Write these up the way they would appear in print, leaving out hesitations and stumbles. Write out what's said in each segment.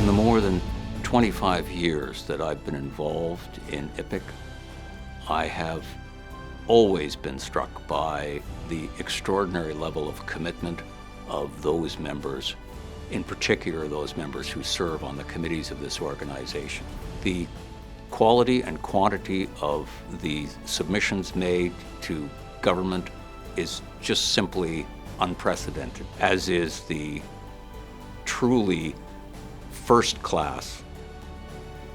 In the more than 25 years that I've been involved in IPIC, I have always been struck by the extraordinary level of commitment of those members, in particular those members who serve on the committees of this organization. The quality and quantity of the submissions made to government is just simply unprecedented, as is the truly first-class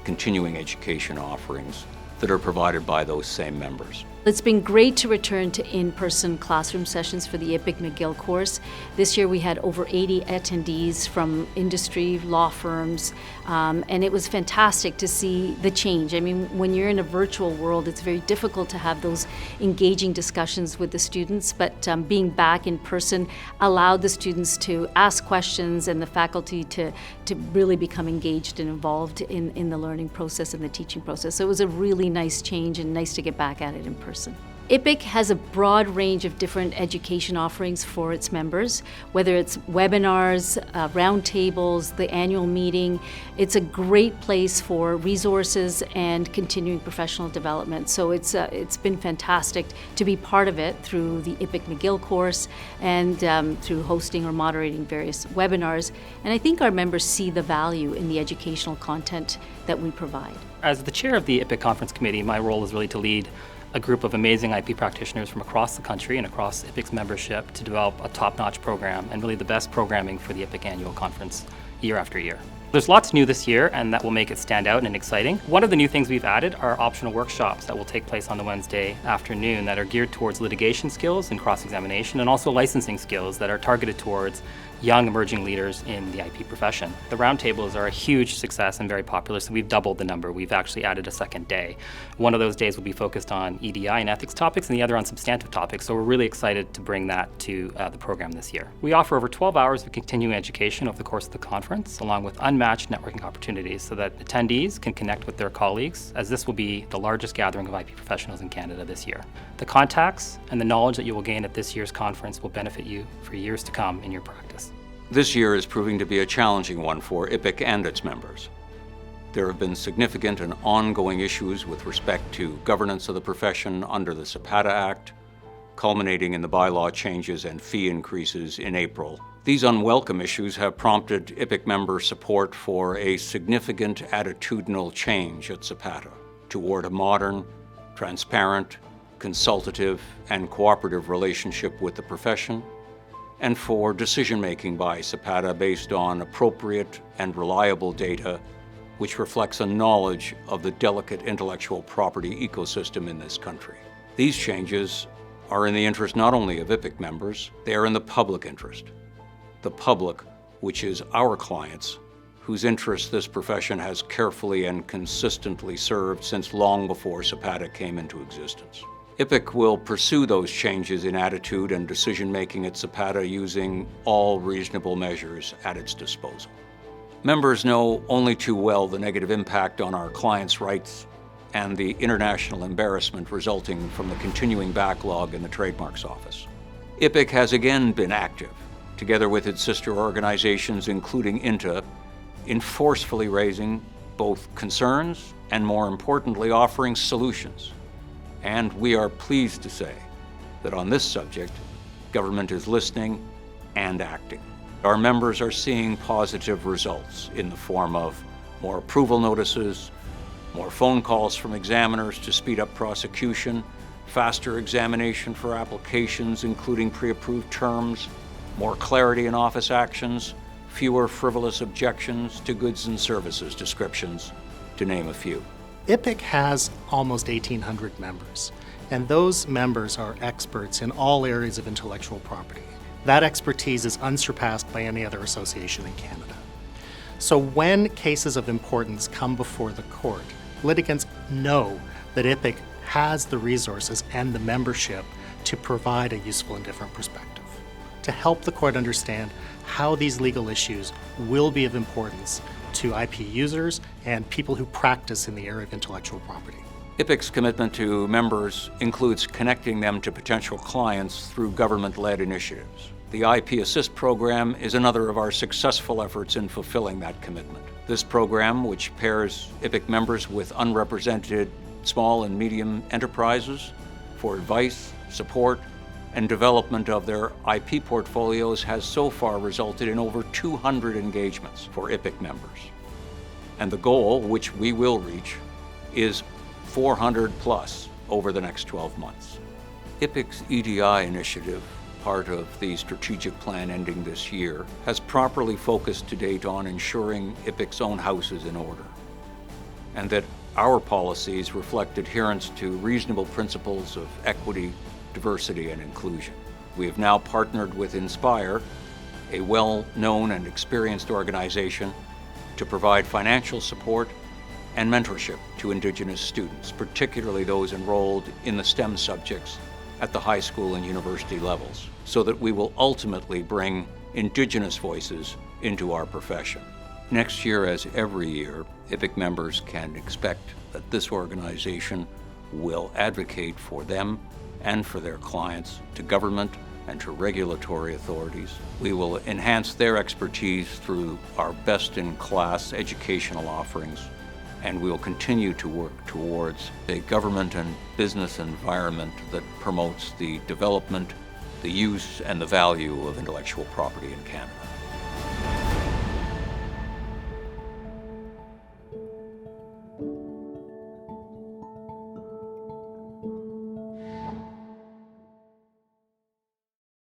continuing education offerings that are provided by those same members. It's been great to return to in-person classroom sessions for the IPIC McGill course. This year we had over 80 attendees from industry, law firms, and it was fantastic to see the change. I mean, when you're in a virtual world, it's very difficult to have those engaging discussions with the students, but being back in person allowed the students to ask questions and the faculty to really become engaged and involved in the learning process and the teaching process. So it was a really nice change and nice to get back at it in person. IPIC has a broad range of different education offerings for its members, whether it's webinars, roundtables, the annual meeting. It's a great place for resources and continuing professional development. So it's been fantastic to be part of it through the IPIC McGill course and through hosting or moderating various webinars. And I think our members see the value in the educational content that we provide. As the chair of the IPIC Conference Committee, my role is really to lead a group of amazing IP practitioners from across the country and across IPIC's membership to develop a top-notch program and really the best programming for the IPIC annual conference year after year. There's lots new this year, and that will make it stand out and exciting. One of the new things we've added are optional workshops that will take place on the Wednesday afternoon that are geared towards litigation skills and cross-examination, and also licensing skills that are targeted towards young emerging leaders in the IP profession. The roundtables are a huge success and very popular, so we've doubled the number. We've actually added a second day. One of those days will be focused on EDI and ethics topics, and the other on substantive topics, so we're really excited to bring that to the program this year. We offer over 12 hours of continuing education over the course of the conference, along with unmatched networking opportunities so that attendees can connect with their colleagues, as this will be the largest gathering of IP professionals in Canada this year. The contacts and the knowledge that you will gain at this year's conference will benefit you for years to come in your practice. This year is proving to be a challenging one for IPIC and its members. There have been significant and ongoing issues with respect to governance of the profession under the Zapata Act, culminating in the bylaw changes and fee increases in April. These unwelcome issues have prompted IPIC member support for a significant attitudinal change at Zapata toward a modern, transparent, consultative, and cooperative relationship with the profession, and for decision-making by Zapata based on appropriate and reliable data which reflects a knowledge of the delicate intellectual property ecosystem in this country. These changes are in the interest not only of IPIC members, they are in the public interest. The public, which is our clients, whose interests this profession has carefully and consistently served since long before Zapata came into existence. IPIC will pursue those changes in attitude and decision-making at Zapata using all reasonable measures at its disposal. Members know only too well the negative impact on our clients' rights and the international embarrassment resulting from the continuing backlog in the Trademarks Office. IPIC has again been active, together with its sister organizations, including INTA, in forcefully raising both concerns and, more importantly, offering solutions. And we are pleased to say that on this subject, government is listening and acting. Our members are seeing positive results in the form of more approval notices, more phone calls from examiners to speed up prosecution, faster examination for applications, including pre-approved terms, more clarity in office actions, fewer frivolous objections to goods and services descriptions, to name a few. IPIC has almost 1,800 members, and those members are experts in all areas of intellectual property. That expertise is unsurpassed by any other association in Canada. So when cases of importance come before the court, litigants know that IPIC has the resources and the membership to provide a useful and different perspective, to help the court understand how these legal issues will be of importance to IP users and people who practice in the area of intellectual property. IPIC's commitment to members includes connecting them to potential clients through government-led initiatives. The IP Assist program is another of our successful efforts in fulfilling that commitment. This program, which pairs IPIC members with unrepresented small and medium enterprises for advice, support, and development of their IP portfolios, has so far resulted in over 200 engagements for IPIC members. And the goal, which we will reach, is 400 plus over the next 12 months. IPIC's EDI initiative, part of the strategic plan ending this year, has properly focused to date on ensuring IPIC's own house is in order, and that our policies reflect adherence to reasonable principles of equity, diversity, and inclusion. We have now partnered with Inspire, a well-known and experienced organization, to provide financial support and mentorship to Indigenous students, particularly those enrolled in the STEM subjects at the high school and university levels, so that we will ultimately bring Indigenous voices into our profession. Next year, as every year, IPIC members can expect that this organization will advocate for them and for their clients to government and to regulatory authorities. We will enhance their expertise through our best-in-class educational offerings, and we will continue to work towards a government and business environment that promotes the development, the use, and the value of intellectual property in Canada.